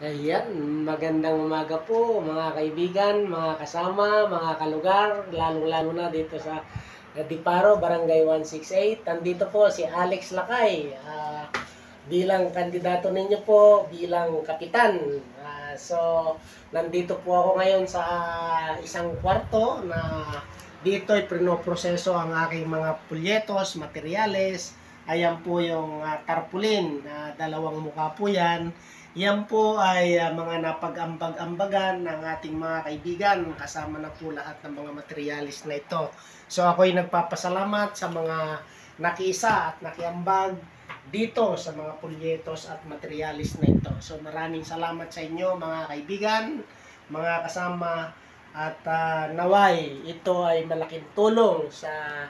Ayan, magandang umaga po mga kaibigan, mga kasama, mga kalugar, lalong-lalo na dito sa Diparo, Barangay 168. Nandito po si Alex Lakay, bilang kandidato ninyo po bilang kapitan. So, nandito po ako ngayon sa isang kwarto na dito ay prinoproseso ang aking mga pulyetos, materyales. Ayan po yung tarpaulin, dalawang mukha po yan. Yan po ay mga napag-ambag-ambagan ng ating mga kaibigan. Kasama na po lahat ng mga materialis na ito. So ako'y nagpapasalamat sa mga nakiisa at nakiambag dito sa mga pulyetos at materialis na ito. So maraming salamat sa inyo mga kaibigan, mga kasama. At naway, ito ay malaking tulong sa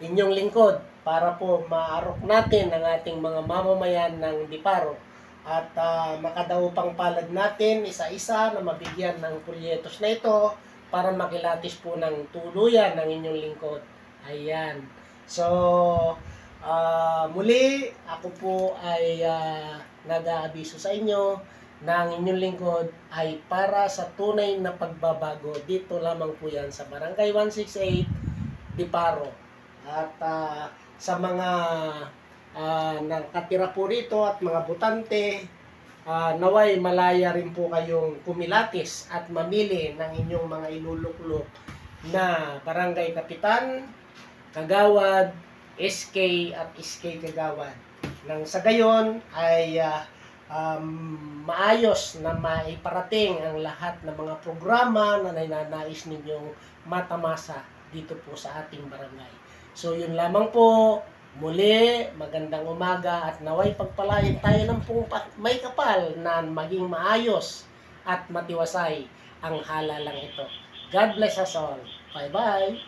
inyong lingkod para po maarok natin ang ating mga mamamayan ng Diparo. At makadaupang palad natin isa-isa na mabigyan ng pulyetos na ito para makilatis po ng tuluyan ng inyong lingkod. Ayan. So, muli, ako po ay nag-aabiso sa inyo na ang inyong lingkod ay para sa tunay na pagbabago. Dito lamang po yan sa Barangay 168, Diparo. At sa mga nakatira po rito at mga butante, naway malaya rin po kayong kumilatis at mamili ng inyong mga iluluklok na barangay kapitan, kagawad, SK at SK kagawad. Nang sa gayon ay maayos na maiparating ang lahat ng mga programa na ninanais ninyong matamasa dito po sa ating barangay. So yun lamang po. Muli, magandang umaga at naway pagpalain tayo ng may kapal na maging maayos at matiwasay ang halalang ito. God bless us all. Bye-bye!